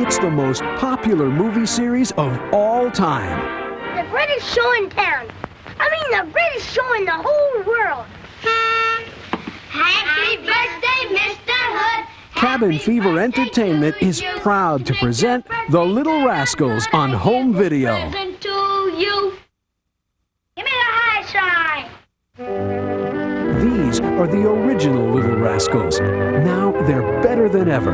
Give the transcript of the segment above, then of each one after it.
It's the most popular movie series of all time. The greatest show in town. I mean, the greatest show in the whole world. Happy birthday, Mr. Hood. Cabin Fever Entertainment is proud to present The Little Rascals on home video. Present to you. Give me the high sign. These are the original Little Rascals. Now they're better than ever.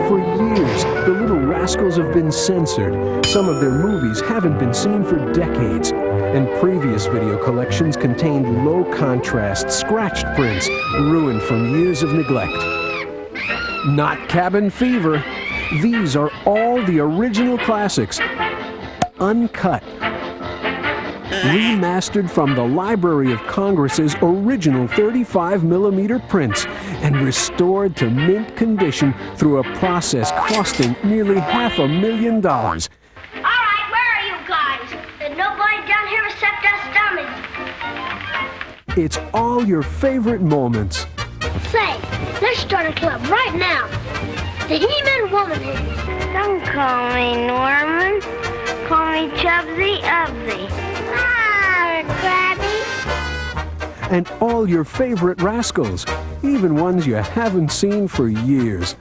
For years, the Little Rascals have been censored. Some of their movies haven't been seen for decades. And previous video collections contained low-contrast, scratched prints, ruined from years of neglect. Not Cabin Fever. These are all the original classics, uncut, remastered from the Library of Congress's original 35mm prints and restored to mint condition through a process costing nearly $500,000. All right, where are you guys? There's nobody down here except us dummies. It's all your favorite moments. Say, let's start a club right now. The He-Man Womanhead. Don't call me Norman. Call me Chubsy Ubsy. Ah, Krabby. And all your favorite Rascals, even ones you haven't seen for years.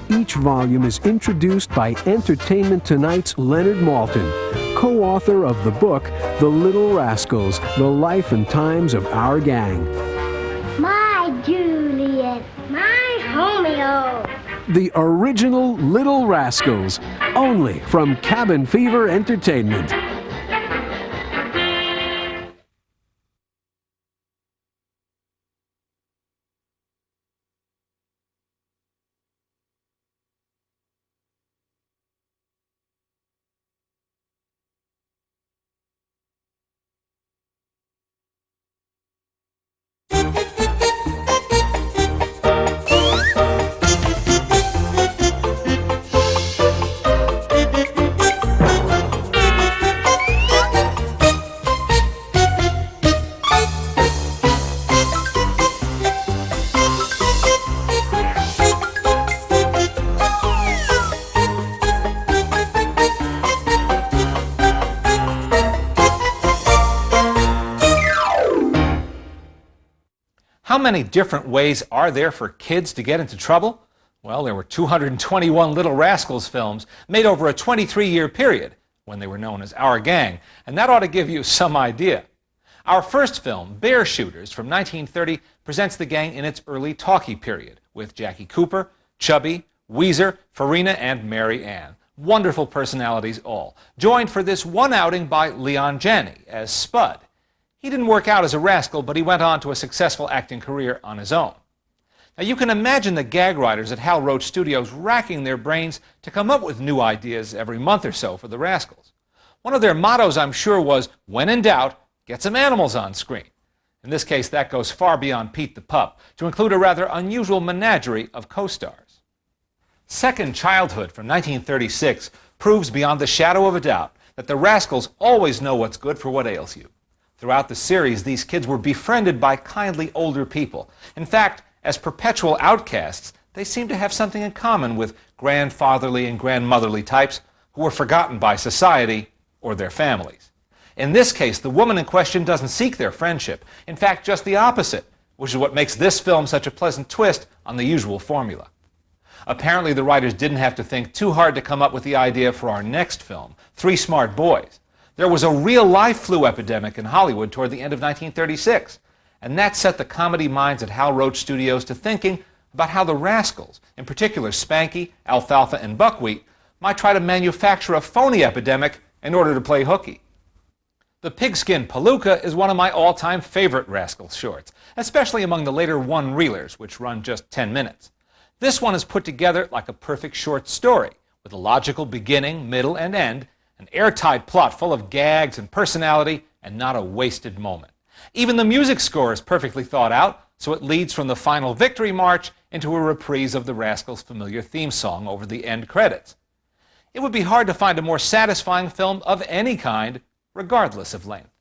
Each volume is introduced by Entertainment Tonight's Leonard Maltin, co-author of the book The Little Rascals, The Life and Times of Our Gang. My Juliet. My Romeo. The original Little Rascals, only from Cabin Fever Entertainment. How many different ways are there for kids to get into trouble? Well, there were 221 Little Rascals films made over a 23-year period when they were known as Our Gang, and that ought to give you some idea. Our first film, Bear Shooters, from 1930, presents the gang in its early talkie period with Jackie Cooper, Chubby, Weezer, Farina, and Mary Ann. Wonderful personalities all, joined for this one outing by Leon Janney as Spud. He didn't work out as a rascal, but he went on to a successful acting career on his own. Now you can imagine the gag writers at Hal Roach Studios racking their brains to come up with new ideas every month or so for the Rascals. One of their mottos, I'm sure, was, when in doubt, get some animals on screen. In this case, that goes far beyond Pete the Pup, to include a rather unusual menagerie of co-stars. Second Childhood from 1936 proves beyond the shadow of a doubt that the Rascals always know what's good for what ails you. Throughout the series, these kids were befriended by kindly older people. In fact, as perpetual outcasts, they seem to have something in common with grandfatherly and grandmotherly types who were forgotten by society or their families. In this case, the woman in question doesn't seek their friendship. In fact, just the opposite, which is what makes this film such a pleasant twist on the usual formula. Apparently, the writers didn't have to think too hard to come up with the idea for our next film, Three Smart Boys. There was a real-life flu epidemic in Hollywood toward the end of 1936, and that set the comedy minds at Hal Roach Studios to thinking about how the Rascals, in particular Spanky, Alfalfa, and Buckwheat, might try to manufacture a phony epidemic in order to play hooky. The Pigskin Palooka is one of my all-time favorite Rascals shorts, especially among the later one-reelers, which run just 10 minutes. This one is put together like a perfect short story, with a logical beginning, middle, and end, an airtight plot full of gags and personality, and not a wasted moment. Even the music score is perfectly thought out, so it leads from the final victory march into a reprise of the Rascals' familiar theme song over the end credits. It would be hard to find a more satisfying film of any kind, regardless of length.